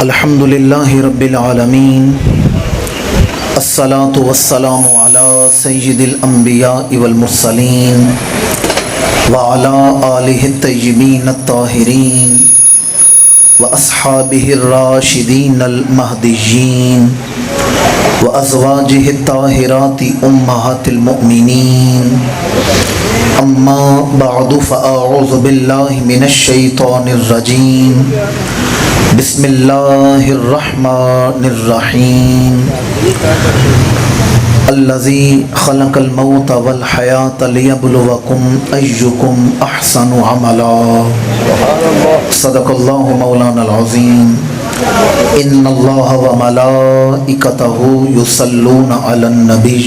الحمدللہ رب العالمین الصلاة والسلام علی سید الانبیاء والمرسلین وعلی آلہ الطیبین الطاہرین واصحابہ الراشدین المہدیین وازواجہ الطاہرات امہات المؤمنین اما بعد فاعوذ باللہ من الشیطان الرجیم بسم اللہ الرحمن الرحیم الذی خلق الموت والحیاة لیبلوکم ایکم احسن عملا صدق اللہ مولانا العظیم ان اللہ وملائکتہ یصلون علی النبی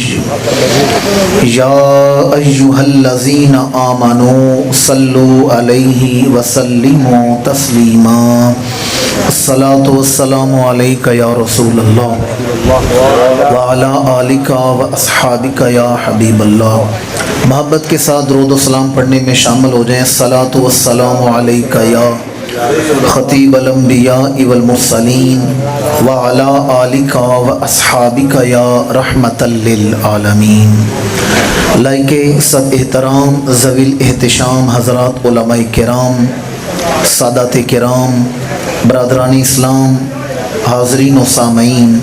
یا ایہا الذین آمنوا صلوا علیہ وسلموا تسلیما الصلاة والسلام علیکہ یا رسول اللہ وعلی آلکہ واصحابکہ یا حبیب اللہ۔ محبت کے ساتھ درود و سلام پڑھنے میں شامل ہو جائیں۔ الصلاة والسلام علیکہ یا خطیب الانبیاء والمرسلین وعلی آلکہ واصحابکہ یا رحمت للعالمین۔ لائق سب احترام ذوی الاحتشام حضرات علماء کرام، سادات کرام، برادران اسلام، حاضرین و سامعین،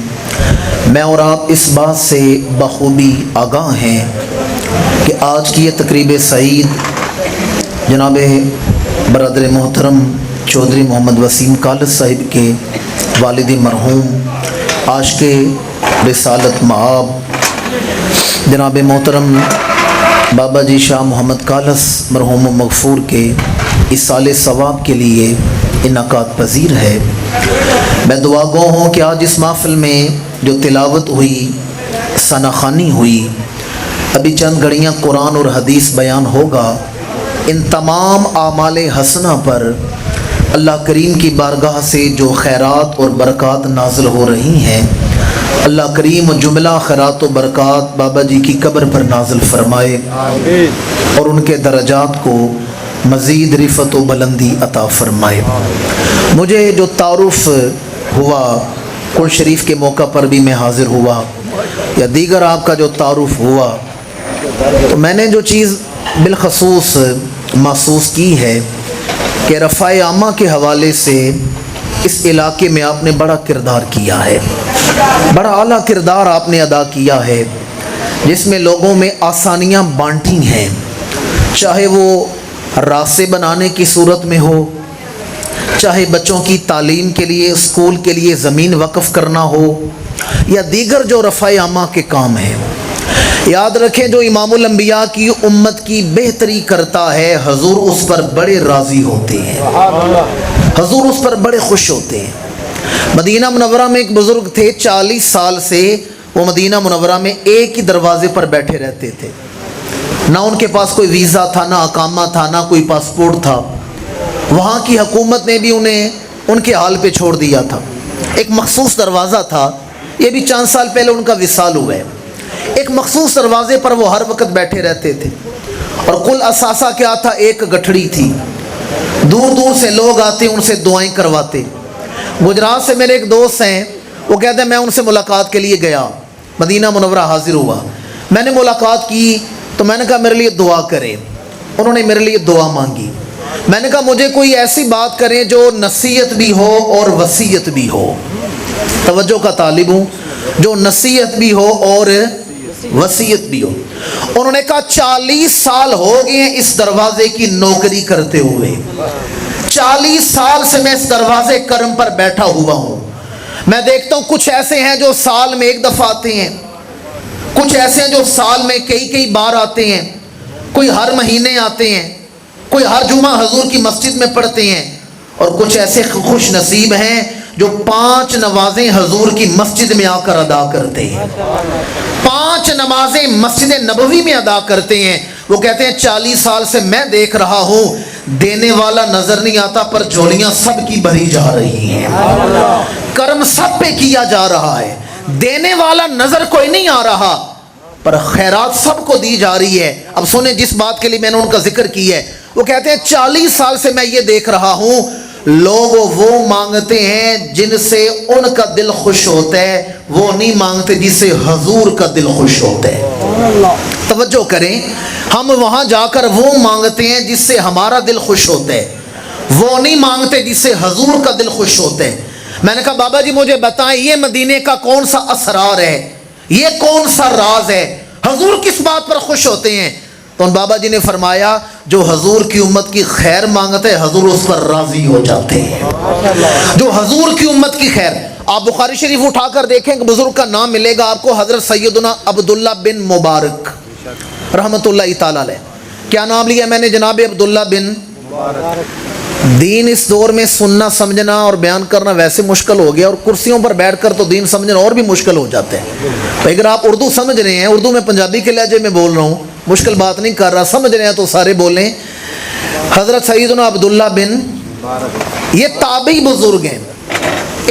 میں اور آپ اس بات سے بخوبی آگاہ ہیں کہ آج کی یہ تقریب سعید جناب برادر محترم چودھری محمد وسیم کالج صاحب کے والد مرحوم عاشق رسالت مآب جناب محترم بابا جی شاہ محمد کالج مرحوم و مغفور کے ایصال ثواب کے لیے انعقاد پذیر ہے۔ میں دعا گو ہوں کہ آج اس محفل میں جو تلاوت ہوئی، ثنا خوانی ہوئی، ابھی چند گھڑیاں قرآن اور حدیث بیان ہوگا، ان تمام اعمال حسنہ پر اللہ کریم کی بارگاہ سے جو خیرات اور برکات نازل ہو رہی ہیں، اللہ کریم جملہ خیرات و برکات بابا جی کی قبر پر نازل فرمائے اور ان کے درجات کو مزید رفعت و بلندی عطا فرمائے۔ مجھے جو تعارف ہوا، قرآن شریف کے موقع پر بھی میں حاضر ہوا یا دیگر آپ کا جو تعارف ہوا، تو میں نے جو چیز بالخصوص محسوس کی ہے کہ رفع عامہ کے حوالے سے اس علاقے میں آپ نے بڑا کردار کیا ہے، بڑا اعلیٰ کردار آپ نے ادا کیا ہے، جس میں لوگوں میں آسانیاں بانٹی ہیں، چاہے وہ راستے بنانے کی صورت میں ہو، چاہے بچوں کی تعلیم کے لیے اسکول کے لیے زمین وقف کرنا ہو، یا دیگر جو رفع عامہ کے کام ہیں۔ یاد رکھیں جو امام الانبیاء کی امت کی بہتری کرتا ہے، حضور اس پر بڑے راضی ہوتے ہیں، حضور اس پر بڑے خوش ہوتے ہیں۔ مدینہ منورہ میں ایک بزرگ تھے، 40 سال سے وہ مدینہ منورہ میں ایک ہی دروازے پر بیٹھے رہتے تھے، نہ ان کے پاس کوئی ویزا تھا، نہ اقامہ تھا، نہ کوئی پاسپورٹ تھا۔ وہاں کی حکومت نے بھی انہیں ان کے حال پہ چھوڑ دیا تھا۔ ایک مخصوص دروازہ تھا، یہ بھی چند سال پہلے ان کا وصال ہوا ہے۔ ایک مخصوص دروازے پر وہ ہر وقت بیٹھے رہتے تھے، اور کل اثاثہ کیا تھا؟ ایک گٹھڑی تھی، دور دور سے لوگ آتے ان سے دعائیں کرواتے۔ گجرات سے میرے ایک دوست ہیں، وہ کہتے ہیں میں ان سے ملاقات کے لیے گیا، مدینہ منورہ حاضر ہوا، میں نے ملاقات کی تو میں نے کہا میرے لیے دعا کریں، انہوں نے میرے لیے دعا مانگی۔ میں نے کہا مجھے کوئی ایسی بات کریں جو نصیحت بھی ہو اور وصیت بھی ہو، توجہ کا طالب ہوں، جو نصیحت بھی ہو اور وصیت بھی ہو۔ انہوں نے کہا 40 سال ہو گئے ہیں اس دروازے کی نوکری کرتے ہوئے، 40 سال سے میں اس دروازے کرم پر بیٹھا ہوا ہوں۔ میں دیکھتا ہوں کچھ ایسے ہیں جو سال میں ایک دفعہ آتے ہیں، کچھ ایسے ہیں جو سال میں کئی بار آتے ہیں، کوئی ہر مہینے آتے ہیں، کوئی ہر جمعہ حضور کی مسجد میں پڑھتے ہیں، اور کچھ ایسے خوش نصیب ہیں جو 5 نمازیں حضور کی مسجد میں آ کر ادا کرتے ہیں، 5 نمازیں مسجد نبوی میں ادا کرتے ہیں۔ وہ کہتے ہیں 40 سال سے میں دیکھ رہا ہوں، دینے والا نظر نہیں آتا پر جھولیاں سب کی بھری جا رہی ہیں، کرم سب پہ کیا جا رہا ہے، دینے والا نظر کوئی نہیں آ رہا پر خیرات سب کو دی جا رہی ہے۔ اب سنیں جس بات کے لیے میں نے ان کا ذکر کی ہے، وہ کہتے ہیں 40 سال سے میں یہ دیکھ رہا ہوں لوگ وہ مانگتے ہیں جن سے ان کا دل خوش ہوتا ہے، وہ نہیں مانگتے جس سے حضور کا دل خوش ہوتا ہے۔ توجہ کریں، ہم وہاں جا کر وہ مانگتے ہیں جس سے ہمارا دل خوش ہوتا ہے، وہ نہیں مانگتے جس سے حضور کا دل خوش ہوتا ہے۔ میں نے کہا بابا جی مجھے بتائیں یہ مدینے کا کون سا اسرار ہے، یہ کون سا راز ہے، حضور کس بات پر خوش ہوتے ہیں؟ تو ان بابا جی نے فرمایا جو حضور کی امت کی خیر مانگتے ہیں حضور اس پر راضی ہو جاتے ہیں۔ جو حضور کی امت کی خیر، آپ بخاری شریف اٹھا کر دیکھیں کہ بزرگ کا نام ملے گا آپ کو، حضرت سیدنا عبداللہ بن مبارک رحمۃ اللہ تعالی علیہ۔ کیا نام لیا میں نے جناب؟ عبداللہ بن مبارک۔ دین اس دور میں سننا سمجھنا اور بیان کرنا ویسے مشکل ہو گیا، اور کرسیوں پر بیٹھ کر تو دین سمجھنا اور بھی مشکل ہو جاتا ہے۔ اگر آپ اردو سمجھ رہے ہیں، اردو میں پنجابی کے لہجے میں بول رہا ہوں، مشکل بات نہیں کر رہا، سمجھ رہے ہیں تو سارے بولیں۔ حضرت سیدنا عبداللہ بن مبارک یہ تابعی بزرگ ہیں،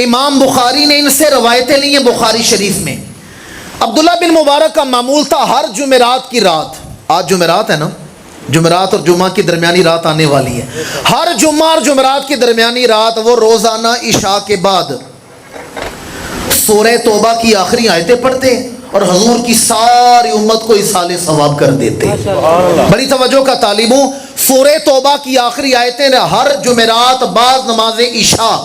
امام بخاری نے ان سے روایتیں لی ہیں بخاری شریف میں۔ عبداللہ بن مبارک کا معمول تھا ہر جمعرات کی رات، آج جمعرات ہے نا، جمعرات اور جمعہ کی درمیانی رات آنے والی ہے، ہر جمعہ اور جمعرات کی درمیانی رات وہ روزانہ عشاء کے بعد سورہ توبہ کی آخری آیتیں پڑھتے اور حضور کی ساری امت کو ایصال ثواب کر دیتے۔ بڑی توجہ کا طالب ہوں، سورہ توبہ کی آخری آیتیں ہر جمعرات بعد نماز عشاء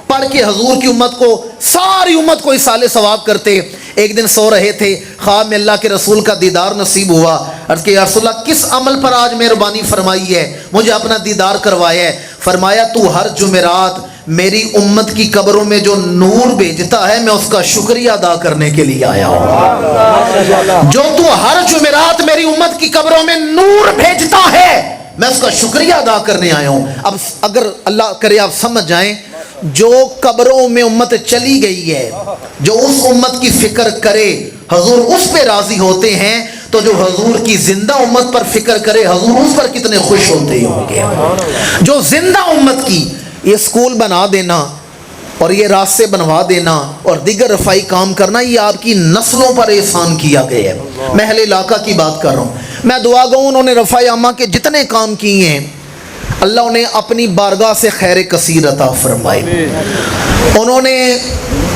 پڑھ کے حضور کی امت کو، ساری امت کو ایصال ثواب کرتے۔ ایک دن سو رہے تھے، خواب میں اللہ کے رسول کا دیدار نصیب ہوا۔ عرض کہ یا رسول اللہ کس عمل پر آج مہربانی فرمائی ہے، مجھے اپنا دیدار کروایا ہے؟ فرمایا تو ہر جمعرات میری امت کی قبروں میں جو نور بھیجتا ہے میں اس کا شکریہ ادا کرنے کے لیے آیا ہوں۔ جو تو ہر جمعرات میری امت کی قبروں میں نور بھیجتا ہے میں اس کا شکریہ ادا کرنے آیا ہوں۔ اب اگر اللہ کرے آپ سمجھ جائیں، جو قبروں میں امت چلی گئی ہے، جو اس امت کی فکر کرے حضور اس پہ راضی ہوتے ہیں، تو جو حضور کی زندہ امت پر فکر کرے حضور اس پر کتنے خوش ہوتے ہوں گے۔ جو زندہ امت کی یہ سکول بنا دینا اور یہ راستے بنوا دینا اور دیگر رفائی کام کرنا، یہ آپ کی نسلوں پر احسان کیا گیا ہے۔ میں اہل علاقہ کی بات کر رہا ہوں، میں دعا گو انہوں نے رفائی عامہ کے جتنے کام کیے ہیں اللہ انہیں اپنی بارگاہ سے خیر کثیر عطا فرمائے۔ انہوں نے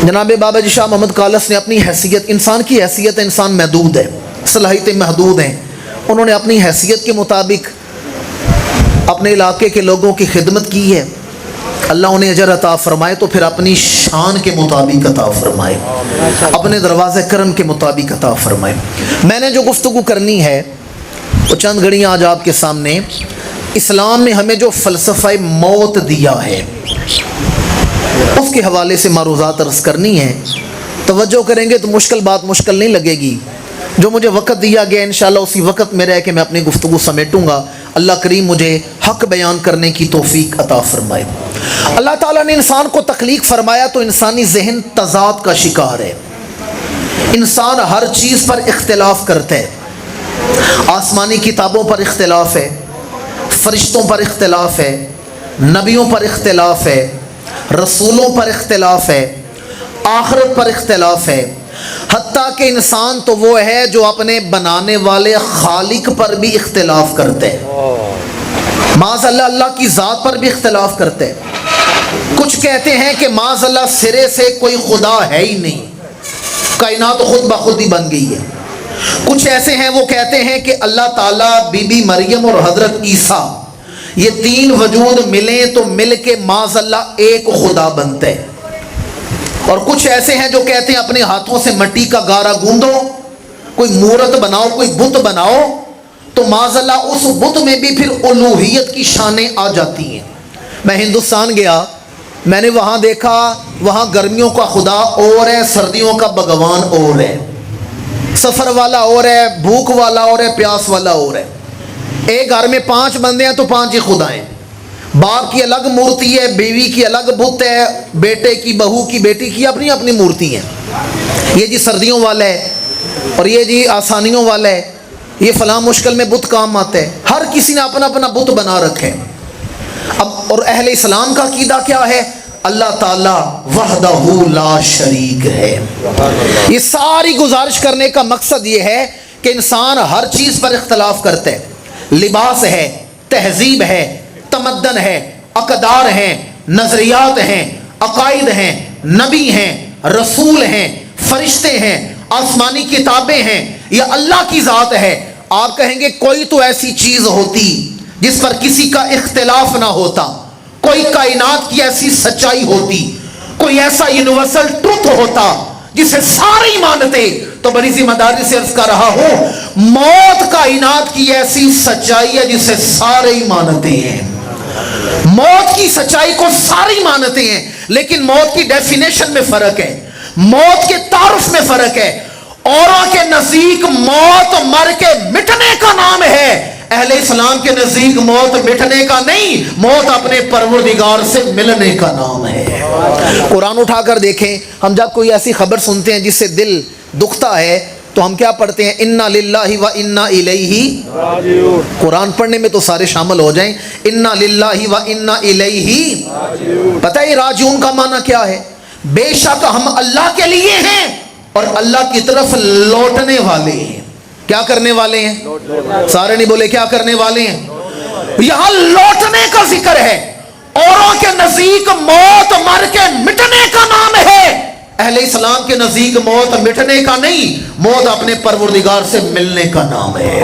جناب بابا جی شاہ محمد کالس نے اپنی حیثیت، انسان کی حیثیت انسان محدود ہے، صلاحیتیں محدود ہیں، انہوں نے اپنی حیثیت کے مطابق اپنے علاقے کے لوگوں کی خدمت کی ہے، اللہ انہیں اجر عطا فرمائے، تو پھر اپنی شان کے مطابق عطا فرمائے، اپنے دروازے کرم کے مطابق عطا فرمائے۔ میں نے جو گفتگو کرنی ہے وہ چند گھڑیاں آج آپ کے سامنے، اسلام نے ہمیں جو فلسفہ موت دیا ہے اس کے حوالے سے معروضات عرض کرنی ہے۔ توجہ کریں گے تو مشکل بات مشکل نہیں لگے گی، جو مجھے وقت دیا گیا انشاءاللہ اسی وقت میں رہ کے میں اپنی گفتگو سمیٹوں گا۔ اللہ کریم مجھے حق بیان کرنے کی توفیق عطا فرمائے۔ اللہ تعالیٰ نے انسان کو تخلیق فرمایا تو انسانی ذہن تضاد کا شکار ہے، انسان ہر چیز پر اختلاف کرتا ہے، آسمانی کتابوں پر اختلاف ہے، فرشتوں پر اختلاف ہے، نبیوں پر اختلاف ہے، رسولوں پر اختلاف ہے، آخرت پر اختلاف ہے، حتیٰ کہ انسان تو وہ ہے جو اپنے بنانے والے خالق پر بھی اختلاف کرتے ہیں، معاذ اللہ اللہ کی ذات پر بھی اختلاف کرتے ہیں۔ کچھ کہتے ہیں کہ معاذ اللہ سرے سے کوئی خدا ہے ہی نہیں، کائنات خود بخود ہی بن گئی ہے۔ کچھ ایسے ہیں وہ کہتے ہیں کہ اللہ تعالیٰ بی بی مریم اور حضرت عیسیٰ یہ تین وجود ملیں تو مل کے معاذ اللہ ایک خدا بنتے ہیں۔ اور کچھ ایسے ہیں جو کہتے ہیں اپنے ہاتھوں سے مٹی کا گارا گوندو، کوئی مورت بناؤ، کوئی بت بناؤ، تو معاذ اللہ اس بت میں بھی پھر الوہیت کی شانیں آ جاتی ہیں۔ میں ہندوستان گیا، میں نے وہاں دیکھا وہاں گرمیوں کا خدا اور ہے، سردیوں کا بھگوان اور ہے، سفر والا اور ہے، بھوک والا اور ہے، پیاس والا اور ہے۔ ایک گھر میں 5 بندے ہیں تو 5 ہی خدا ہیں، باپ کی الگ مورتی ہے، بیوی کی الگ بت ہے، بیٹے کی، بہو کی، بیٹی کی اپنی اپنی مورتی ہیں۔ یہ جی سردیوں والا ہے اور یہ جی آسانیوں والا ہے، یہ فلاں مشکل میں بت کام آتا ہے، ہر کسی نے اپنا اپنا بت بنا رکھے۔ اب اور اہل اسلام کا عقیدہ کیا ہے؟ اللہ تعالیٰ وحدہ لا شریک ہے۔ یہ ساری گزارش کرنے کا مقصد یہ ہے کہ انسان ہر چیز پر اختلاف کرتے ہیں، لباس ہے، تہذیب ہے، تمدن ہے، اقدار ہیں، نظریات ہیں، عقائد ہیں، نبی ہیں، رسول ہیں، فرشتے ہیں، آسمانی کتابیں ہیں، یا اللہ کی ذات ہے، آپ کہیں گے کوئی تو ایسی چیز ہوتی جس پر کسی کا اختلاف نہ ہوتا، کوئی کائنات کی ایسی سچائی ہوتی، کوئی ایسا یونیورسل ٹروتھ ہوتا جسے سارے ہی مانتے، تو بڑی ذمہ داری سے عرض کر رہا ہوں موت کائنات کی ایسی سچائی ہے جسے سارے ہی مانتے ہیں۔ موت کی سچائی کو سارے ہی مانتے ہیں، لیکن موت کی ڈیفینیشن میں فرق ہے، موت کے تعارف میں فرق ہے۔ اوروں کے نزدیک موت مر کے مٹنے کا نام ہے، اہل اسلام کے نزدیک موت مٹنے کا نہیں، موت اپنے پروردگار سے ملنے کا نام ہے۔ قرآن اٹھا کر دیکھیں، ہم جب کوئی ایسی خبر سنتے ہیں جس سے دل دکھتا ہے تو ہم کیا پڑھتے ہیں؟ انا للہ و انا الیہ راجعون۔ قرآن پڑھنے میں تو سارے شامل ہو جائیں، انا للہ و انا الیہ راجعون۔ پتہ ہے راجعون کا معنی کیا ہے؟ بے شک ہم اللہ کے لیے ہیں اور اللہ کی طرف لوٹنے والے ہیں۔ کیا کرنے والے ہیں؟ سارے نہیں بولے کیا کرنے والے ہیں؟ یہاں لوٹنے کا ذکر ہے۔ اوروں کے نزدیک موت مر کے مٹنے کا نام ہے، اہل اسلام کے نزدیک موت مٹنے کا نہیں، موت اپنے پروردگار سے ملنے کا نام ہے۔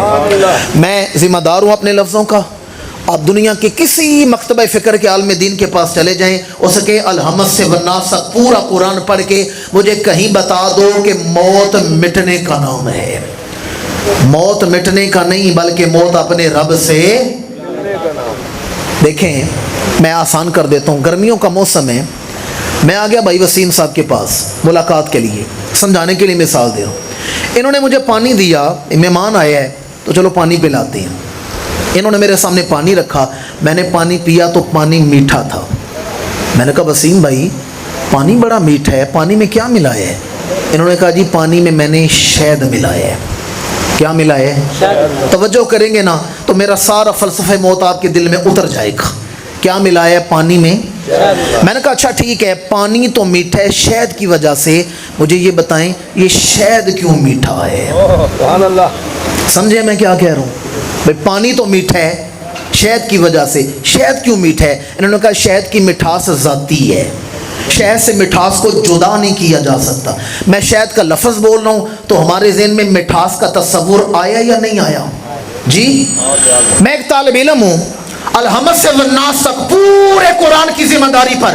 میں ذمہ دار ہوں اپنے لفظوں کا۔ آپ دنیا کے کسی مکتبہ فکر کے عالم دین کے پاس چلے جائیں، ہو سکے الحمد سے والناس تک پورا قرآن پڑھ کے مجھے کہیں بتا دو کہ موت مٹنے کا نام ہے۔ موت مٹنے کا نہیں بلکہ موت اپنے رب سے دیکھیں، میں آسان کر دیتا ہوں، گرمیوں کا موسم ہے، میں آ گیا بھائی وسیم صاحب کے پاس ملاقات کے لیے، سمجھانے کے لیے مثال دے رہا ہوں۔ انہوں نے مجھے پانی دیا، مہمان آیا ہے تو چلو پانی پلاتے ہیں۔ انہوں نے میرے سامنے پانی رکھا، میں نے پانی پیا تو پانی میٹھا تھا۔ میں نے کہا وسیم بھائی پانی بڑا میٹھا ہے، پانی میں کیا ملایا ہے؟ انہوں نے کہا جی پانی میں میں نے شہد ملایا ہے۔ کیا ملا ہے؟ توجہ کریں گے نا تو میرا سارا فلسفہ موت آپ کے دل میں اتر جائے گا۔ کیا ملا ہے پانی میں؟ میں نے کہا اچھا ٹھیک ہے، پانی تو میٹھا ہے، شہد کی وجہ سے مجھے یہ بتائیں یہ شہد کیوں میٹھا ہے؟ سبحان اللہ، سمجھے میں کیا کہہ رہا ہوں؟ بھائی پانی تو میٹھا ہے، شہد کی وجہ سے شہد کیوں میٹھا ہے؟ انہوں نے کہا شہد کی مٹھاس ذاتی ہے، شہد سے مٹھاس کو جدا نہیں کیا جا سکتا۔ میں شہد کا لفظ بول رہا ہوں تو ہمارے ذہن میں مٹھاس کا تصور آیا یا نہیں آیا؟ جی میں ایک طالب علم ہوں، الحمد سے والناس تک پورے قرآن کی ذمہ داری پر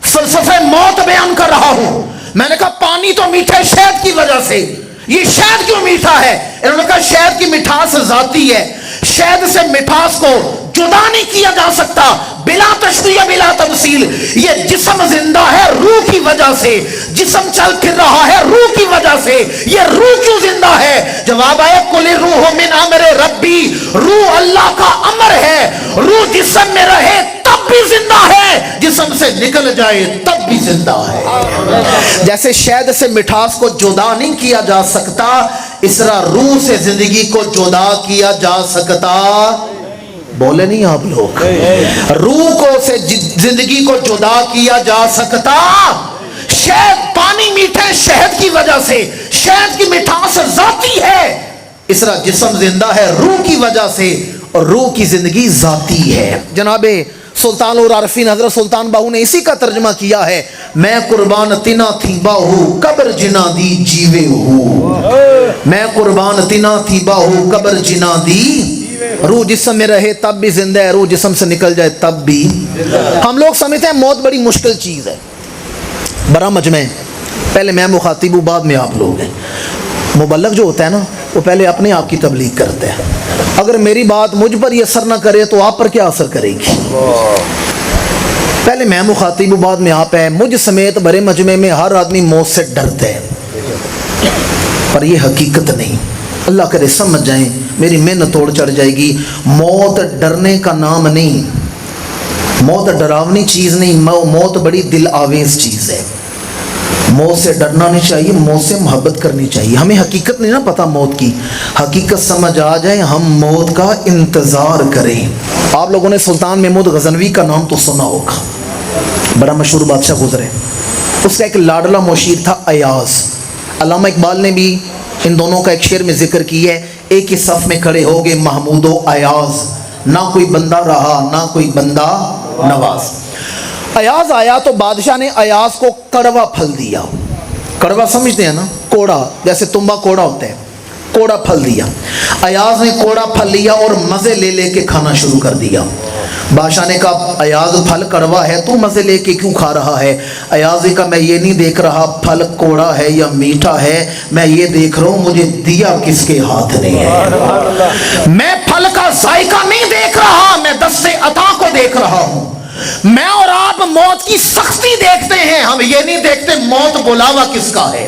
فلسفہ موت بیان کر رہا ہوں۔ میں نے کہا پانی تو میٹھا ہے شہد کی وجہ سے، یہ شہد کیوں میٹھا ہے؟ انہوں نے کہا شہد کی مٹھاس ذاتی ہے، شہد سے مٹھاس کو جدا نہیں کیا جا سکتا، بلا تشبیہ بلا تمثیل۔ یہ جسم زندہ ہے روح کی وجہ سے، جسم چل پھر رہا ہے روح کی وجہ سے۔ یہ روح کیوں زندہ ہے؟ جواب آیا قل الروح من امر ربی، روح اللہ کا امر ہے، روح جسم میں رہے تب بھی زندہ ہے، جسم سے نکل جائے تب بھی زندہ ہے۔ جیسے شہد سے مٹھاس کو جدا نہیں کیا جا سکتا، اس طرح روح سے زندگی کو جدا کیا جا سکتا۔ بولے نہیں آپ لوگ؟ روح کو سے زندگی کو جدا کیا جا سکتا۔ شہد پانی میٹھے شہد کی وجہ سے، شہد کی مٹھاس ذاتی ہے، اس طرح جسم زندہ ہے روح کی وجہ سے اور روح کی زندگی ذاتی ہے۔ جناب سلطان اور عارفین حضرت سلطان باہو نے اسی کا ترجمہ کیا ہے، میں قربان تینا تھی باہو قبر جنا دی جیوے ہو، میں قربان تینا تھی باہو قبر جنا دی۔ روح جسم میں رہے تب بھی زندہ ہے، روح جسم سے نکل جائے تب بھی۔ ہم لوگ سمجھتے ہیں موت بڑی مشکل چیز ہے، بڑا مجمع، پہلے میں مخاطب ہوں بعد میں آپ لوگ ہیں۔ مبلغ جو ہوتا ہے نا وہ پہلے اپنے آپ کی تبلیغ کرتا ہے، اگر میری بات مجھ پر یہ اثر نہ کرے تو آپ پر کیا اثر کرے گی؟ پہلے میں مخاطب ہوں بعد میں آپ ہیں۔ مجھ سمیت بڑے مجمع میں ہر آدمی موت سے ڈرتا ہے، پر یہ حقیقت نہیں، اللہ کرے سمجھ جائیں، میری محنت توڑ چڑھ جائے گی۔ موت ڈرنے کا نام نہیں، موت ڈراونی چیز نہیں، موت بڑی دل آویز چیز ہے۔ موت سے ڈرنا نہیں چاہیے، موت سے محبت کرنی چاہیے۔ ہمیں حقیقت نہیں نا پتہ موت کی، حقیقت سمجھ آ جائے ہم موت کا انتظار کریں۔ آپ لوگوں نے سلطان محمود غزنوی کا نام تو سنا ہوگا، بڑا مشہور بادشاہ گزرے، اس کا ایک لاڈلا مشیر تھا ایاز۔ علامہ اقبال نے بھی ان دونوں کا ایک شعر میں ذکر کیا ہے، ایک ہی صف میں کھڑے ہو گئے محمود و ایاز، نہ کوئی بندہ رہا نہ کوئی بندہ نواز۔ ایاز آیا تو بادشاہ نے ایاز کو کڑوا پھل دیا۔ کڑوا سمجھتے ہیں نا، کوڑا، جیسے تمبا کوڑا ہوتا ہے، کوڑا پھل دیا۔ ایاز نے کوڑا پھل لیا اور مزے لے لے کے کھانا شروع کر دیا۔ بادشاہ نے کہا ایاز پھل کڑوا ہے، تو مزے لے کے کیوں کھا رہا ہے؟ ایاز نے کہا میں یہ نہیں دیکھ رہا پھل کوڑا ہے یا میٹھا ہے، میں یہ دیکھ رہا ہوں مجھے دیا کس کے ہاتھ نے ہے۔ میں پھل کا ذائقہ نہیں دیکھ رہا، میں دست عطا کو دیکھ رہا ہوں۔ میں اور آپ موت کی سختی دیکھتے ہیں، ہم یہ نہیں دیکھتے موت بلاوا کس کا ہے،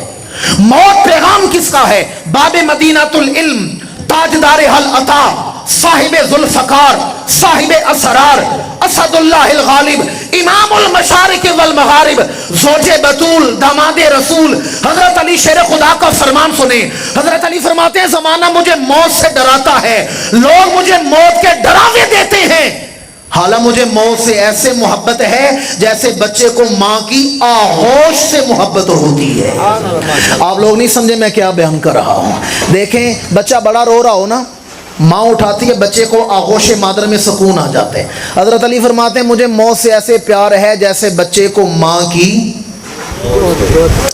موت پیغام کس کا ہے۔ باب مدینۃ العلم، تاجدار حل عطا، صاحب ذوالفقار، صاحب اسرار، اسد اللہ الغالب، امام المشارق والمغارب، زوج بطول، داماد رسول، حضرت علی شیر خدا کا فرمان سنیں۔ حضرت علی فرماتے ہیں زمانہ مجھے موت سے ڈراتا ہے، لوگ مجھے موت کے ڈراوے دیتے ہیں، حالانکہ مجھے موت سے ایسے محبت ہے جیسے بچے کو ماں کی آغوش سے محبت ہوتی ہے۔ آپ لوگ نہیں سمجھے میں کیا بیان کر رہا ہوں۔ دیکھیں بچہ بڑا رو رہا ہو نا، ماں اٹھاتی ہے بچے کو، آغوش مادر میں سکون آ جاتا ہے۔ حضرت علی فرماتے ہیں مجھے موت سے ایسے پیار ہے جیسے بچے کو ماں کی،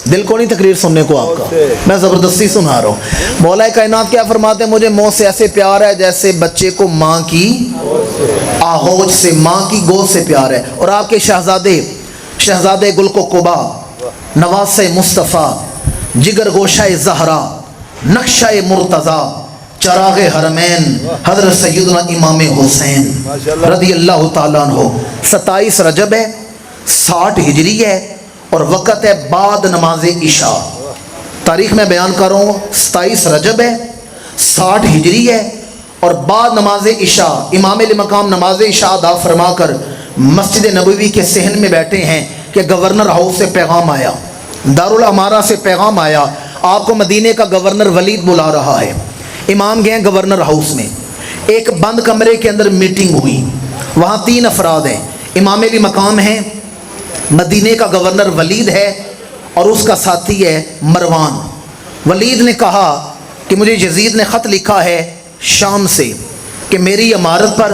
دل کو نہیں تقریر سننے کو آپ کا، میں زبردستی سنا رہا ہوں۔ مولا کائنات کیا فرماتے ہیں مجھے موت سے ایسے پیار ہے جیسے بچے کو ماں کی آغوش سے، ماں کی گود سے پیار ہے۔ اور آپ کے شہزادے گل کو قبا، نواز مصطفیٰ، جگر گوشہ زہرا، نقشہ مرتضی، چراغ حرمین، حضرت سیدنا امام حسین رضی اللہ تعالیٰ عنہ۔ 27 رجب ہے، 60 ہجری ہے، اور وقت ہے بعد نماز عشاء۔ تاریخ میں بیان کر رہا ہوں، 27 رجب ہے، 60 ہجری ہے، اور بعد نماز عشاء امام مقام نماز عشاء ادا فرما کر مسجد نبوی کے صحن میں بیٹھے ہیں کہ گورنر ہاؤس سے پیغام آیا، دارالامارہ سے پیغام آیا، آپ کو مدینے کا گورنر ولید بلا رہا ہے۔ امام گئے گورنر ہاؤس میں، ایک بند کمرے کے اندر میٹنگ ہوئی، وہاں 3 افراد ہیں، امام علی مقام ہیں، مدینے کا گورنر ولید ہے، اور اس کا ساتھی ہے مروان۔ ولید نے کہا کہ مجھے یزید نے خط لکھا ہے شام سے کہ میری امارت پر،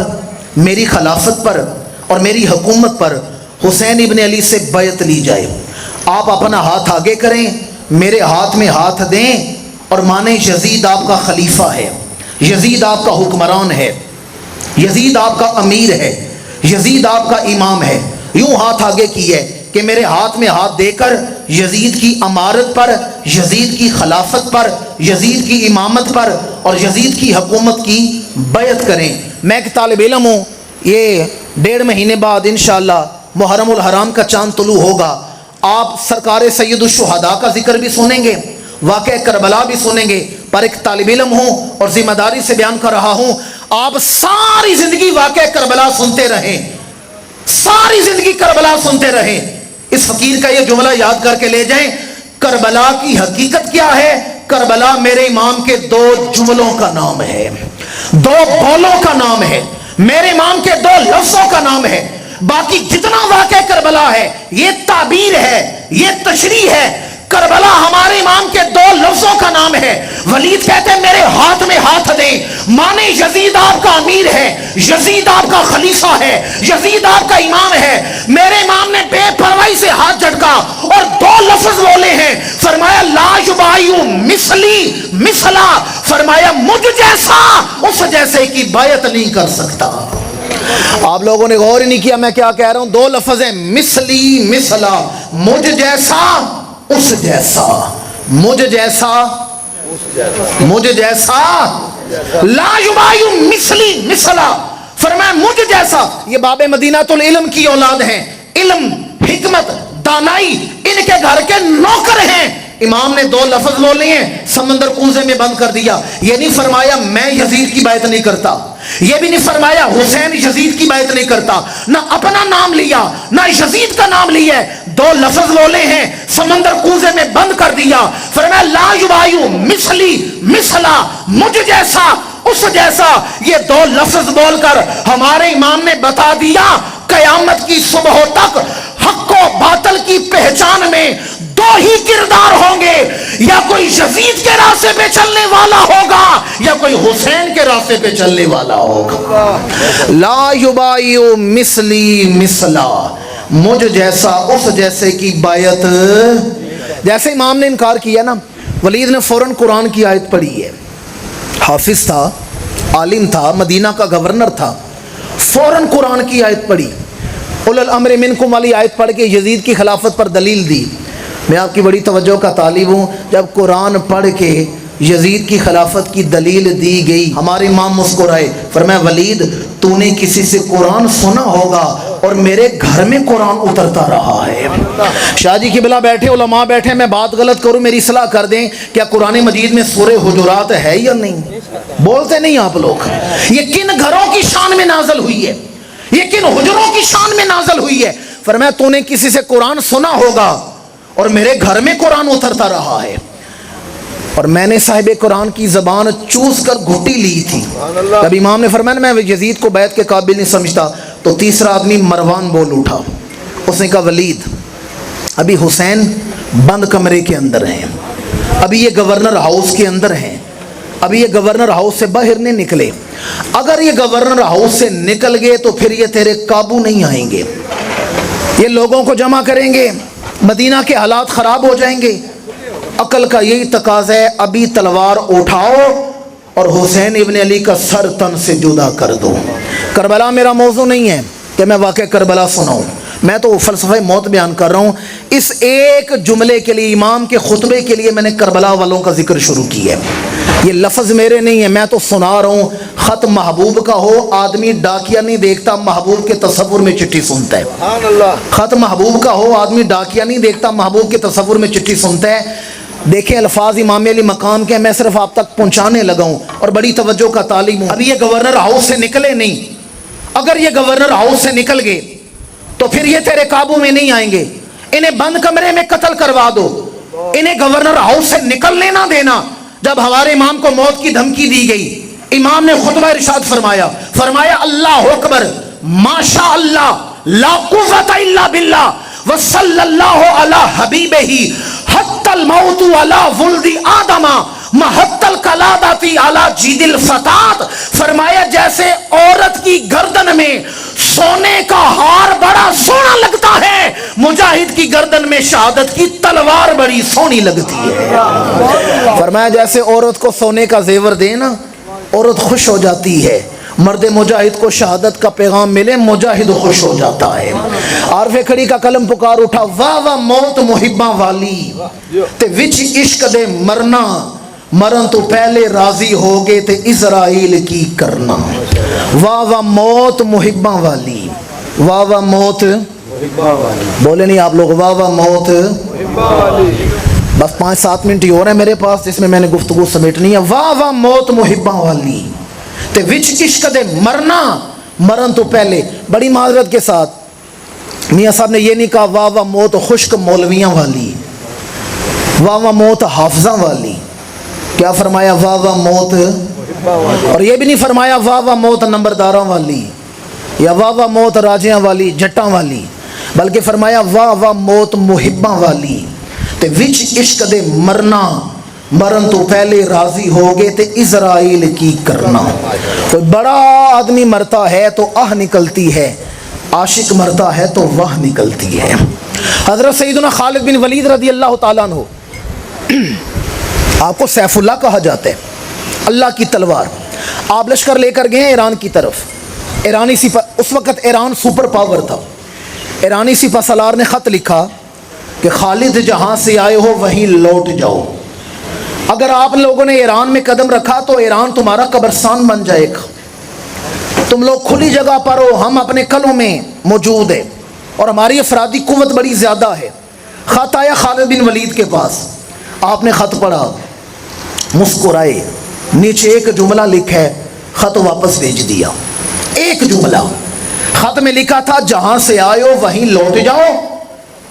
میری خلافت پر اور میری حکومت پر حسین ابن علی سے بیعت لی جائے، آپ اپنا ہاتھ آگے کریں، میرے ہاتھ میں ہاتھ دیں اور مانیں یزید آپ کا خلیفہ ہے، یزید آپ کا حکمران ہے، یزید آپ کا امیر ہے، یزید آپ کا امام ہے۔ یوں ہاتھ آگے کی ہے کہ میرے ہاتھ میں ہاتھ دے کر یزید کی امارت پر، یزید کی خلافت پر، یزید کی امامت پر اور یزید کی حکومت کی بیعت کریں۔ میں ایک طالب علم ہوں، یہ 1.5 مہینے بعد انشاءاللہ محرم الحرام کا چاند طلوع ہوگا، آپ سرکار سید الشہداء کا ذکر بھی سنیں گے، واقعہ کربلا بھی سنیں گے، پر ایک طالب علم ہوں اور ذمہ داری سے بیان کر رہا ہوں، آپ ساری زندگی واقعہ کربلا سنتے رہیں، ساری زندگی کربلا سنتے رہیں۔ اس فقیر کا یہ جملہ یاد کر کے لے جائیں، کربلا کی حقیقت کیا ہے؟ کربلا میرے امام کے 2 جملوں کا نام ہے، 2 بولوں کا نام ہے، میرے امام کے 2 لفظوں کا نام ہے۔ باقی جتنا واقعہ کربلا ہے یہ تعبیر ہے، یہ تشریح ہے۔ کربلا ہمارے امام کے 2 لفظوں کا نام ہے۔ ولید کہتے ہیں میرے ہاتھ میں ہاتھ دیں، مانے یزید آپ کا امیر ہے، یزید آپ کا خلیفہ ہے، یزید آپ کا امام ہے۔ میرے امام نے بے پرواہی سے ہاتھ جھٹکا اور 2 لفظ بولے ہیں، فرمایا لا یبایع مثلی مثلا، فرمایا مجھ جیسا اس جیسے کی بیعت نہیں کر سکتا۔ آپ لوگوں نے غور ہی نہیں کیا میں کیا کہہ رہا ہوں، 2 لفظ ہیں، مثلی مثلا، مجھ جیسا اس جیسا، مجھ جیسا مجھ جیسا، لا یبایع مثلی مثلا، فرمایا مجھ جیسا۔ یہ باب مدینۃ العلم کی اولاد ہیں، علم، حکمت، دانائی ان کے گھر کے نوکر ہیں۔ امام نے 2 لفظ بولے ہیں، سمندر کوزے میں بند کر دیا۔ یہ نہیں فرمایا میں یزید کی بیعت نہیں کرتا، یہ بھی نہیں فرمایا حسین یزید کی بیعت نہیں کرتا، نہ اپنا نام لیا نہ یزید کا نام لیا ہے۔ 2 لفظ بولے ہیں، سمندر کوزے میں بند کر دیا، فرمایا لا یبایع مثلی مثلا، مجھ جیسا اس جیسا۔ یہ 2 لفظ بول کر ہمارے امام نے بتا دیا قیامت کی صبح تک حق و باطل کی پہچان میں 2 ہی کردار ہوں گے، یا کوئی یزید کے راستے پہ چلنے والا ہوگا یا کوئی حسین کے راستے پہ چلنے والا ہوگا. لا یبایع مثلی مثلا، مجھ جیسا اس جیسے کی بایت. جیسے امام نے انکار کیا نا، ولید نے فوراً قرآن کی آیت پڑھی ہے. حافظ تھا، عالم تھا، مدینہ کا گورنر تھا، فوراً قرآن کی آیت پڑھی، اولو الامر منکم والی آیت پڑھ کے یزید کی خلافت پر دلیل دی. میں آپ کی بڑی توجہ کا طالب ہوں. جب قرآن پڑھ کے یزید کی خلافت کی دلیل دی گئی، ہمارے امام مسکرائے، فرمایا ولید تو نے کسی سے قرآن سنا ہوگا اور میرے گھر میں قرآن اترتا رہا ہے. شاہ جی قبلہ بیٹھے، علماء بیٹھے، میں بات غلط کروں میری اصلاح کر دیں. کیا قرآن مجید میں سورہ حجرات ہے یا نہیں؟ بولتے نہیں آپ لوگ. یہ کن گھروں کی شان میں نازل ہوئی ہے؟ یہ کن حجروں کی شان میں نازل ہوئی ہے؟ فرمایا تو نے کسی سے قرآن سنا ہوگا اور میرے گھر میں قرآن اترتا رہا ہے. اور میں نے صاحب قرآن کی زبان چوس کر گھٹی لی تھی. جب امام نے فرمایا میں یزید کو بیعت کے قابل نہیں سمجھتا، تو تیسرا آدمی مروان بول اٹھا. اس نے کہا ولید ابھی حسین بند کمرے کے اندر ہیں، ابھی یہ گورنر ہاؤس کے اندر ہیں، ابھی یہ گورنر ہاؤس سے باہر نہیں نکلے. اگر یہ گورنر ہاؤس سے نکل گئے تو پھر یہ تیرے قابو نہیں آئیں گے، یہ لوگوں کو جمع کریں گے، مدینہ کے حالات خراب ہو جائیں گے. عقل کا یہی تقاضا ہے، ابھی تلوار اٹھاؤ اور حسین ابن علی کا سر تن سے جدا کر دو. کربلا میرا موضوع نہیں ہے کہ میں واقعہ کربلا سناؤں، میں تو فلسفہ موت بیان کر رہا ہوں. اس ایک جملے کے لیے، امام کے خطبے کے لیے میں نے کربلا والوں کا ذکر شروع کیا ہے. یہ لفظ میرے نہیں ہیں، میں تو سنا رہا ہوں. خط محبوب کا ہو، آدمی ڈاکیا نہیں دیکھتا، محبوب کے تصور میں چٹھی سنتا ہے. خط محبوب کا ہو، آدمی ڈاکیا نہیں دیکھتا، محبوب کے تصور میں چٹھی سنتا ہے. دیکھیں الفاظ امام علی مقام کے، میں صرف آپ تک پہنچانے لگا ہوں اور بڑی توجہ کا طالب ہوں. ابھی یہ گورنر ہاؤس سے نکلے نہیں. اگر یہ گورنر ہاؤس سے نکل گئے تو پھر یہ تیرے قابو میں نہیں آئیں گے. انہیں بند کمرے میں قتل کروا دو، انہیں گورنر ہاؤس سے نکلنے نہ دینا. جب ہمارے امام کو موت کی دھمکی دی گئی، امام نے خطبہ ارشاد فرمایا اللہ اکبر، ماشاء اللہ، لا قوت الا باللہ، وصلی اللہ علی حبیبہ حتی الموت علی ولد آدم محت القلادۃ علی جید الفتات. فرمایا جیسے عورت کی گردن میں سونے کا ہار بڑا سونا لگتا ہے، مجاہد کی گردن میں شہادت کی تلوار بڑی سونی لگتی ہے. فرمایا جیسے عورت کو سونے کا زیور دے نا، عورت خوش ہو جاتی ہے. مرد مجاہد کو شہادت کا پیغام ملے، مجاہد خوش ہو جاتا ہے. عارف کھڑی کا قلم پکار اٹھا، واہ واہ موت محباں والی تے وچ عشق دے مرنا، مرن تو پہلے راضی ہو گئے تے اسرائیل کی کرنا. واہ واہ موت محباں والی، واہ واہ موت، بولے نہیں آپ لوگ، واہ واہ موت. بس 5-7 منٹ ہی ہو رہے ہیں میرے پاس جس میں میں نے گفتگو سمیٹنی ہے. واہ واہ موت محباں والی تے وچ عشق دے مرنا، مرن تو پہلے. بڑی معذرت کے ساتھ میاں صاحب نے یہ نہیں کہا واہ واہ موت خشک مولویاں والی، واہ واہ موت حافظاں والی. کیا فرمایا؟ واہ واہ موت. اور یہ بھی نہیں فرمایا واہ واہ موت نمبرداراں والی یا واہ واہ موت راجیاں والی، جٹاں والی، بلکہ فرمایا واہ واہ موت محباں والی تے وچ عشق دے مرنا، مرن تو پہلے راضی ہوگے تے اسرائیل کی کرنا. کوئی بڑا آدمی مرتا ہے تو آہ نکلتی ہے، عاشق مرتا ہے تو واہ نکلتی ہے. حضرت سیدنا خالد بن ولید رضی اللہ تعالیٰ عنہ، آپ کو سیف اللہ کہا جاتا ہے، اللہ کی تلوار. آپ لشکر لے کر گئے ہیں ایران کی طرف. ایرانی سپہ، اس وقت ایران سپر پاور تھا. ایرانی سپہ سالار نے خط لکھا کہ خالد جہاں سے آئے ہو وہیں لوٹ جاؤ. اگر آپ لوگوں نے ایران میں قدم رکھا تو ایران تمہارا قبرستان بن جائے گا. تم لوگ کھلی جگہ پر ہو، ہم اپنے قلعوں میں موجود ہیں اور ہماری افرادی قوت بڑی زیادہ ہے. خط آیا خالد بن ولید کے پاس. آپ نے خط پڑھا، مسکرائے، نیچے ایک جملہ لکھا ہے، خط واپس بھیج دیا. ایک جملہ خط میں لکھا تھا جہاں سے آئے ہو وہیں لوٹ جاؤ.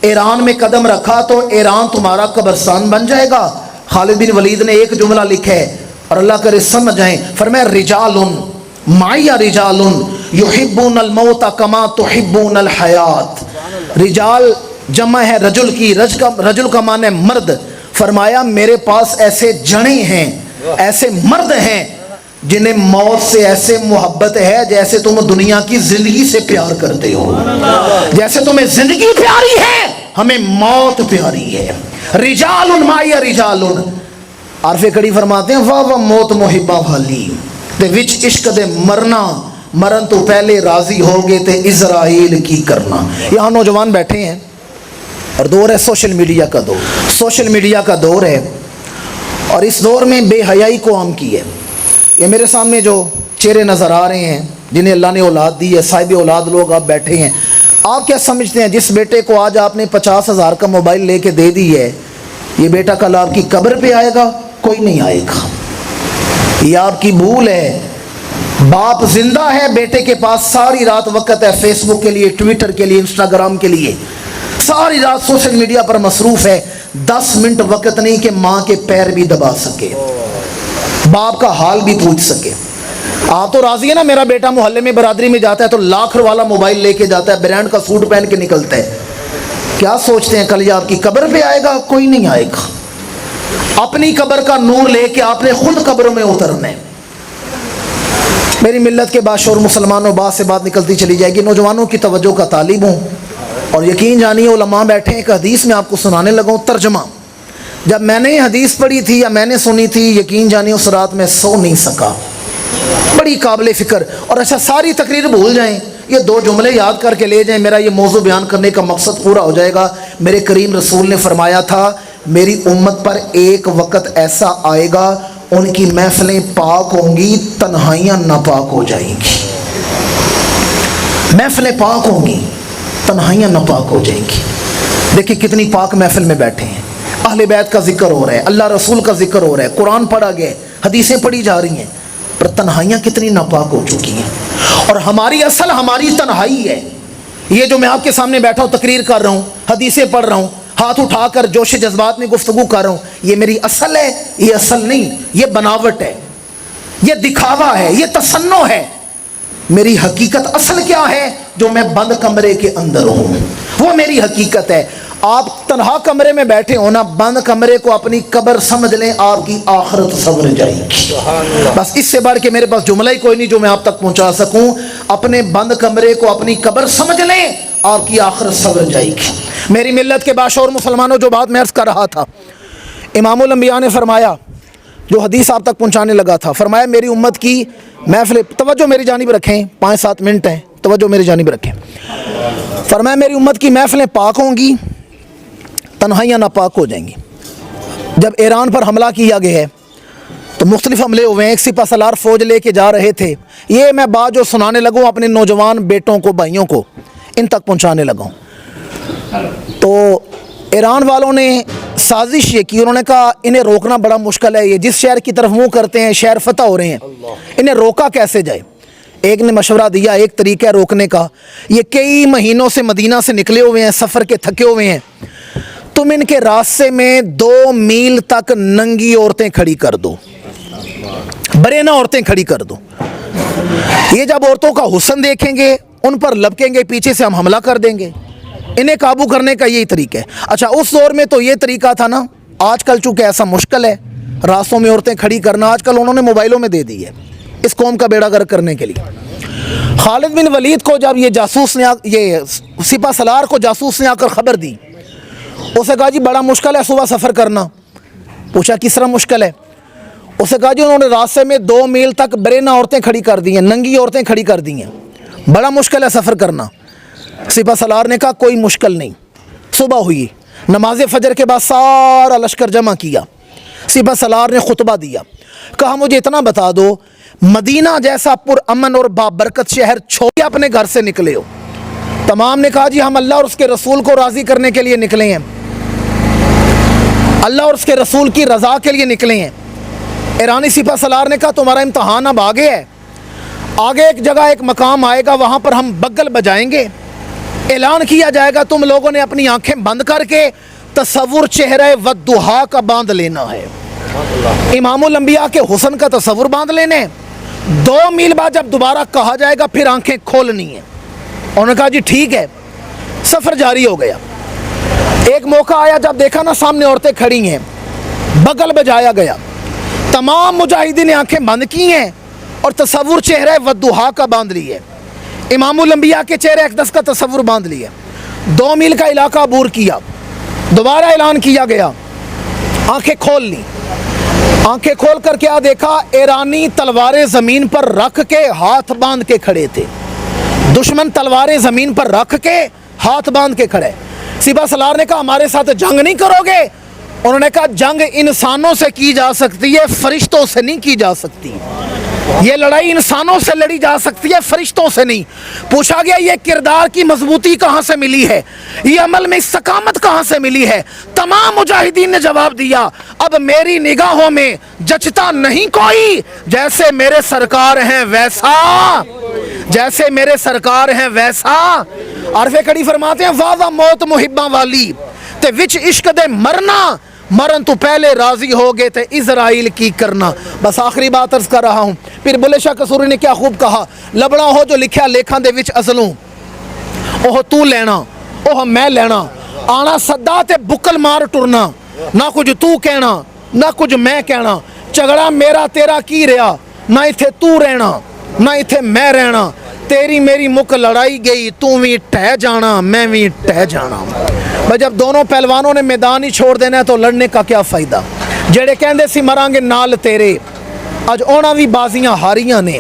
ایران میں قدم رکھا تو ایران تمہارا قبرستان بن جائے گا. خالد بن ولید نے ایک جملہ لکھا ہے اور اللہ کرے سمجھ جائیں. فرمایا رجال معی رجال یحبون الموت کما تحبون الحیات. رجال جمع ہے رجل کی، رجل کا معنی مرد، فرمایا میرے پاس ایسے جنے ہیں، ایسے مرد ہیں جنہیں موت سے ایسے محبت ہے جیسے تم دنیا کی زندگی سے پیار کرتے ہو، جیسے تمہیں زندگی پیاری ہے ہمیں موت پیاری ہے۔ رجال مائی رجال، عارف کڑی فرماتے ہیں واہ واہ موت محبہ والی تے وچ عشق دے مرنا، مرن تو پہلے راضی ہوگے تے اسرائیل کی کرنا۔ یہاں نوجوان بیٹھے ہیں اور دور ہے سوشل میڈیا کا دور، سوشل میڈیا کا دور ہے، اور اس دور میں بے حیائی کو عام کی ہے۔ یہ میرے سامنے جو چہرے نظر آ رہے ہیں جنہیں اللہ نے اولاد دی ہے، صاحب اولاد لوگ آپ بیٹھے ہیں، آپ کیا سمجھتے ہیں جس بیٹے کو آج آپ نے 50,000 کا موبائل لے کے دے دی ہے، یہ بیٹا کل آپ کی قبر پہ آئے گا؟ کوئی نہیں آئے گا۔ یہ آپ کی بھول ہے۔ باپ زندہ ہے، بیٹے کے پاس ساری رات وقت ہے فیس بک کے لیے، ٹویٹر کے لیے، انسٹاگرام کے لیے، ساری رات سوشل میڈیا پر مصروف ہے، 10 منٹ وقت نہیں کہ ماں کے پیر بھی دبا سکے، باپ کا حال بھی پوچھ سکے۔ آپ تو راضی ہے نا، میرا بیٹا محلے میں برادری میں جاتا ہے تو لاکھ والا موبائل لے کے جاتا ہے، برانڈ کا سوٹ پہن کے نکلتا ہے، کیا سوچتے ہیں کل یہ آپ کی قبر پہ آئے گا؟ کوئی نہیں آئے گا۔ اپنی قبر کا نور لے کے آپ نے خود قبروں میں اترنا ہے۔ میری ملت کے باشعور مسلمانوں، بات سے بات نکلتی چلی جائے گی، نوجوانوں کی توجہ کا طالب ہوں، اور یقین جانیے علماء بیٹھے ہیں، ایک حدیث میں آپ کو سنانے لگا ہوں ترجمہ۔ جب میں نے یہ حدیث پڑھی تھی یا میں نے سنی تھی، یقین جانیے اس رات میں سو نہیں سکا، بڑی قابل فکر۔ اور اچھا ساری تقریر بھول جائیں، یہ 2 جملے یاد کر کے لے جائیں، میرا یہ موضوع بیان کرنے کا مقصد پورا ہو جائے گا۔ میرے کریم رسول نے فرمایا تھا میری امت پر ایک وقت ایسا آئے گا ان کی محفلیں پاک ہوں گی، تنہائیاں ناپاک ہو جائیں گی۔ محفلیں پاک ہوں گی، تنہائیاں ناپاک ہو جائیں گی۔ دیکھیں کتنی پاک محفل میں بیٹھے ہیں، اہل بیت کا ذکر ہو رہا ہے، اللہ رسول کا ذکر ہو رہا ہے، قرآن پڑھا گیا ہے، حدیثیں پڑھی جا رہی ہیں، پر تنہائیاں کتنی ناپاک ہو چکی ہیں۔ اور ہماری اصل ہماری تنہائی ہے۔ یہ جو میں آپ کے سامنے بیٹھا ہوں، تقریر کر رہا ہوں، حدیثیں پڑھ رہا ہوں، ہاتھ اٹھا کر جوش جذبات میں گفتگو کر رہا ہوں، یہ میری اصل ہے؟ یہ اصل نہیں، یہ بناوٹ ہے، یہ دکھاوا ہے، یہ تصنع ہے۔ میری حقیقت اصل کیا ہے؟ جو میں بند کمرے کے اندر ہوں، وہ میری حقیقت ہے۔ آپ تنہا کمرے میں بیٹھے ہو نا، بند کمرے کو اپنی قبر سمجھ لیں، آپ کی آخرت سنور جائے گی۔ بس اس سے بڑھ کے میرے پاس جملہ ہی کوئی نہیں جو میں آپ تک پہنچا سکوں۔ اپنے بند کمرے کو اپنی قبر سمجھ لیں، آپ کی آخرت سنور جائے گی۔ میری ملت کے باشعور مسلمانوں، جو بات میں عرض کر رہا تھا، امام الانبیاء نے فرمایا، جو حدیث آپ تک پہنچانے لگا تھا، فرمایا میری امت کی محفل، توجہ میری جانب رکھیں، 5-7 منٹ ہیں، توجہ میری جانب رکھیں۔ فرمایا میری امت کی محفلیں پاک ہوں گی، تنہائیاں ناپاک ہو جائیں گی۔ جب ایران پر حملہ کیا گیا ہے تو مختلف حملے ہوئے ہیں، ایک سپہ سالار فوج لے کے جا رہے تھے، یہ میں بات جو سنانے لگوں اپنے نوجوان بیٹوں کو، بھائیوں کو، ان تک پہنچانے لگا ہوں۔ تو ایران والوں نے سازش یہ کی، انہوں نے کہا انہیں روکنا بڑا مشکل ہے، یہ جس شہر کی طرف منہ کرتے ہیں شہر فتح ہو رہے ہیں، انہیں روکا کیسے جائے؟ ایک نے مشورہ دیا، ایک طریقہ ہے روکنے کا، یہ کئی مہینوں سے مدینہ سے نکلے ہوئے ہیں، سفر کے تھکے ہوئے ہیں، تم ان کے راستے میں 2 میل تک ننگی عورتیں کھڑی کر دو، برینا عورتیں کھڑی کر دو۔ یہ جب عورتوں کا حسن دیکھیں گے، ان پر لپکیں گے، پیچھے سے ہم حملہ کر دیں گے۔ انہیں قابو کرنے کا یہی طریقہ ہے۔ اچھا اس دور میں تو یہ طریقہ تھا نا، آج کل چونکہ ایسا مشکل ہے راستوں میں عورتیں کھڑی کرنا، آج کل انہوں نے موبائلوں میں دے دی ہے اس قوم کا بیڑا غرق کرنے کے لیے۔ خالد بن ولید کو جب یہ جاسوس نے، یہ سپہ سالار کو جاسوس نے آ کر خبر دی، اسے کہا جی بڑا مشکل ہے صبح سفر کرنا۔ پوچھا کس طرح مشکل ہے؟ اسے کہا جی انہوں نے راستے میں 2 میل تک برینا عورتیں کھڑی کر دی ہیں، ننگی عورتیں کھڑی کر دی ہیں، بڑا مشکل ہے سفر کرنا۔ سپہ سالار نے کہا کوئی مشکل نہیں۔ صبح ہوئی، نماز فجر کے بعد سارا لشکر جمع کیا، سپہ سالار نے خطبہ دیا، کہا مجھے اتنا بتا دو، مدینہ جیسا پر امن اور بابرکت شہر چھوڑ کے اپنے گھر سے نکلے ہو؟ تمام نے کہا جی ہم اللہ اور اس کے رسول کو راضی کرنے کے لیے نکلے ہیں، اللہ اور اس کے رسول کی رضا کے لیے نکلے ہیں۔ ایرانی سپہ سالار نے کہا تمہارا امتحان اب آگے ہے، آگے ایک جگہ ایک مقام آئے گا، وہاں پر ہم بگل بجائیں گے، اعلان کیا جائے گا، تم لوگوں نے اپنی آنکھیں بند کر کے تصور چہرہ والضحیٰ کا باندھ لینا ہے، امام الانبیاء کے حسن کا تصور باندھ لینے۔ 2 میل بعد جب دوبارہ کہا جائے گا پھر آنکھیں کھولنی ہیں۔ انہوں نے کہا جی ٹھیک ہے، سفر جاری ہو گیا۔ ایک موقع آیا جب دیکھا نا سامنے عورتیں کھڑی ہیں، بغل بجایا گیا. تمام مجاہدین نے آنکھیں بند کی ہیں اور تصور چہرہ والضحیٰ کا باندھ لی ہے. امام الانبیاء کے چہرہ اقدس کا تصور باندھ لیا. 2 میل کا علاقہ عبور کیا. دوبارہ اعلان کیا گیا. آنکھیں کھول لی. آنکھیں کھول کر کیا دیکھا؟ ایرانی تلواریں زمین پر رکھ کے ہاتھ باندھ کے کھڑے تھے. دشمن تلواریں زمین پر رکھ کے ہاتھ باندھ کے کھڑے. سپہ سالار نے کہا ہمارے ساتھ جنگ نہیں کرو گے؟ انہوں نے کہا جنگ انسانوں سے کی جا سکتی ہے، فرشتوں سے نہیں کی جا سکتی. یہ لڑائی انسانوں سے لڑی جا سکتی ہے، فرشتوں سے نہیں. پوچھا گیا یہ کردار کی مضبوطی کہاں سے ملی ہے، یہ عمل میں استقامت کہاں سے ملی ہے؟ تمام مجاہدین نے جواب دیا اب میری نگاہوں میں جچتا نہیں کوئی، جیسے میرے سرکار ہیں ویسا، جیسے میرے سرکار ہیں ویسا. عارف کڑی فرماتے ہیں واہ واہ موت محباں والی تے وچ عشق دے مرنا، مرن تو پہلے راضی ہو گئے تھے اسرائیل کی کرنا. بس آخری بات عرض کر رہا ہوں. پھر بلے شاہ قصوری نے کیا خوب کہا، لبڑا ہو جو لکھیا لیکھاں دے وچ ازلوں، اوہ تو لینا اوہ میں لینا، آنا صدا تے بکل مار ٹرنا، نہ کچھ تو کہنا نہ کچھ میں کہنا، جھگڑا میرا تیرا کی رہا، نہ ایتھے تو رہنا نہ ایتھے میں رہنا، تیری میری مک لڑائی گئی، تو بھی ٹہ جانا میں بھی ٹہ جانا. بھائی جب دونوں پہلوانوں نے میدان ہی چھوڑ دینا ہے تو لڑنے کا کیا فائدہ؟ جڑے کہندے سی مرانگے نال تیرے، اج اونا بھی بازیاں ہاریاں نے.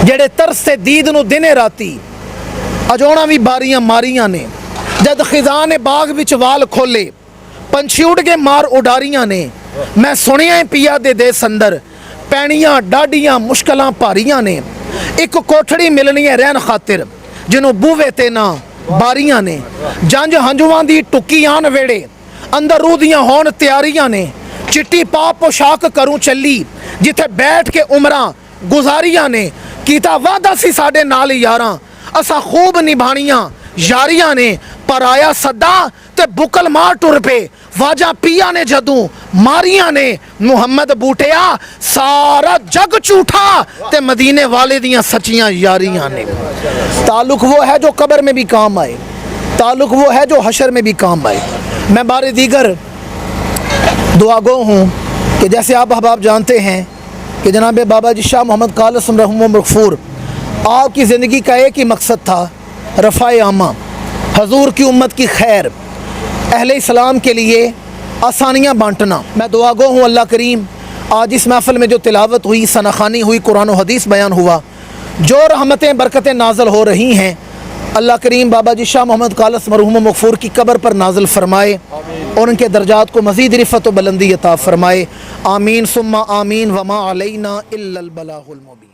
جڑے ترس سے دید نو دنے راتی، اج اونا بھی باریاں ماریاں نے. جد خزاں نے باغ وچ وال کھولے، پنچھی اڑ کے مار اڈاریاں نے. میں سنیا پیا دے سندر، پینیاں ڈاڈیاں مشکلاں پاریاں نے. ایک کوٹھڑی ملنی ہے رہن خاطر، جنوں بووے تے نہ باریاں نے. جنج ہنجواں دی ٹکی آن ویڑے، اندر روح دیاں ہون تیاریاں نے. چٹی پا پوشاک کروں چلی، جتھے بیٹھ کے عمراں گزاریاں نے. کیتا وعدہ سی ساڈے نال یاراں، اسا خوب نبھانیاں یاریاں نے. پر آیا صدا تے بکل مار ٹر پے، واجہ پیا نے جدوں ماریاں نے. محمد بوٹیا سارا جگ جھوٹا تے مدینے والے دیاں سچیاں یاریاں نے. تعلق وہ ہے جو قبر میں بھی کام آئے، تعلق وہ ہے جو حشر میں بھی کام آئے. میں بار دیگر دعا گو ہوں کہ جیسے آپ احباب جانتے ہیں کہ جناب بابا جی شاہ محمد قاسم رحمہ اللہ مغفور، آپ کی زندگی کا ایک ہی مقصد تھا، رفع عامہ، حضور کی امت کی خیر، اہل اسلام کے لیے آسانیاں بانٹنا. میں دعا گو ہوں اللہ کریم آج اس محفل میں جو تلاوت ہوئی، ثناخوانی ہوئی، قرآن و حدیث بیان ہوا، جو رحمتیں برکتیں نازل ہو رہی ہیں، اللہ کریم بابا جی شاہ محمد قاسم مرحوم مغفور کی قبر پر نازل فرمائے اور ان کے درجات کو مزید رفعت و بلندی عطا فرمائے. آمین ثم آمین. وما علینا الا البلاغ المبین.